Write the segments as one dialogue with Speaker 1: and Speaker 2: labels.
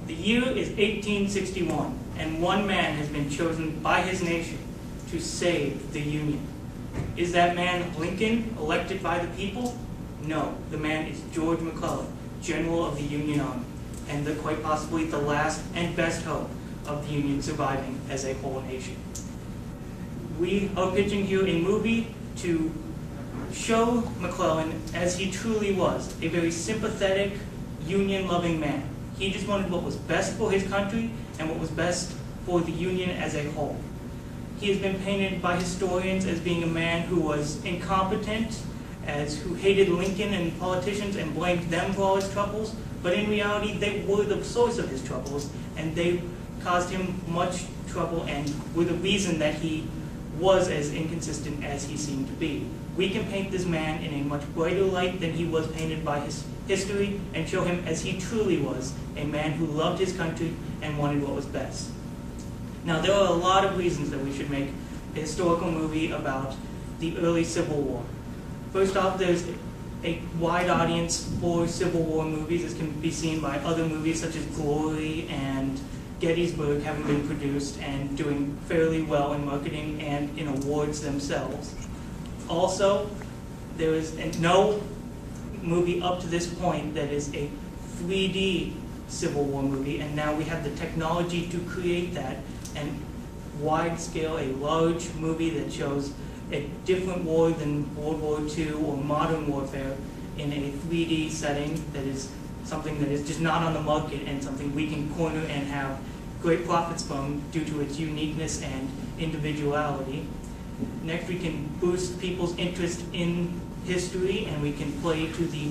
Speaker 1: The year is 1861, and one man has been chosen by his nation to save the Union. Is that man Lincoln, elected by the people? No, the man is George McClellan, General of the Union Army, and quite possibly the last and best hope of the Union surviving as a whole nation. We are pitching here a movie to show McClellan as he truly was, a very sympathetic, Union-loving man. He just wanted what was best for his country and what was best for the Union as a whole. He has been painted by historians as being a man who was incompetent, who hated Lincoln and politicians and blamed them for all his troubles, but in reality they were the source of his troubles, and they caused him much trouble and were the reason that he was as inconsistent as he seemed to be. We can paint this man in a much brighter light than he was painted by his history and show him as he truly was, a man who loved his country and wanted what was best. Now, there are a lot of reasons that we should make a historical movie about the early Civil War. First off, there's a wide audience for Civil War movies, as can be seen by other movies such as Glory and Gettysburg having been produced and doing fairly well in marketing and in awards themselves. Also, there is no movie up to this point that is a 3D Civil War movie, and now we have the technology to create that, and wide scale, a large movie that shows a different war than World War II or modern warfare in a 3D setting that is something that is just not on the market and something we can corner and have great profits from due to its uniqueness and individuality. Next, we can boost people's interest in history, and we can play to the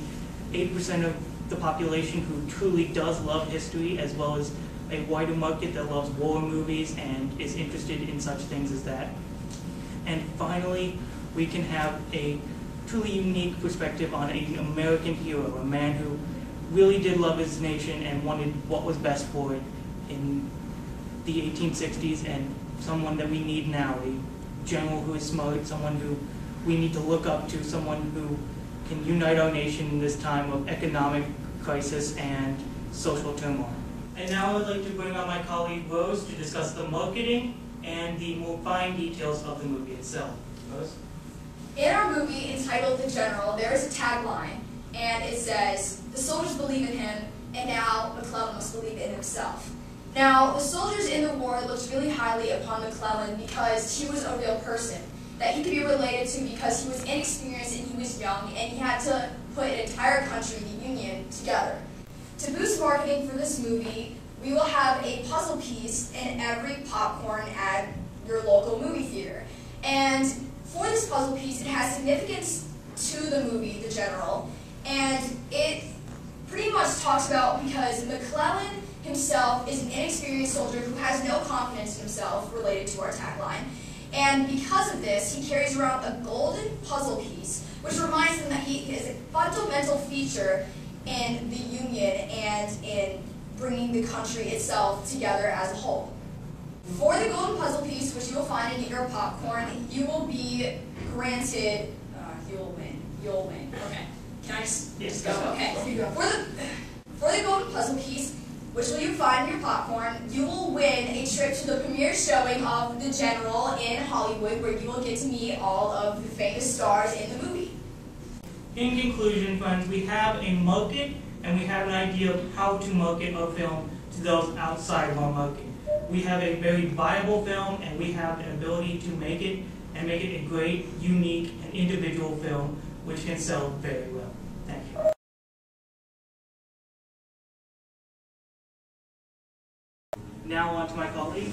Speaker 1: 8% of the population who truly does love history, as well as a wider market that loves war movies and is interested in such things as that. And finally, we can have a truly unique perspective on an American hero, a man who really did love his nation and wanted what was best for it in the 1860s, and someone that we need now, a general who is smart, someone who we need to look up to, someone who can unite our nation in this time of economic crisis and social turmoil. And now I would like to bring on my colleague Rose to discuss the marketing and the more fine details of the movie itself. Rose?
Speaker 2: In our movie entitled The General, there is a tagline, and it says, "The soldiers believe in him, and now McClellan must believe in himself." Now, the soldiers in the war looked really highly upon McClellan because he was a real person that he could be related to, because he was inexperienced and he was young, and he had to put an entire country, the Union, together. To boost marketing for this movie, we will have a puzzle piece in every popcorn at your local movie theater. And for this puzzle piece, it has significance to the movie, The General, and it pretty much talks about because McClellan himself is an inexperienced soldier who has no confidence in himself, related to our tagline. And because of this, he carries around a golden puzzle piece, which reminds him that he is a fundamental feature in the Union and in bringing the country itself together as a whole. For the golden puzzle piece, which you will find in your popcorn, you will be granted, you'll win. Okay. Can I just go? Okay. For the golden puzzle piece, which will you find in your popcorn, you will win a trip to the premiere showing of The General in Hollywood, where you will get to meet all of the famous stars in the movie.
Speaker 1: In conclusion, friends, we have a market, and we have an idea of how to market our film to those outside of our market. We have a very viable film, and we have an ability to make it a great, unique, and individual film which can sell very well. Thank you. Now on to my colleague.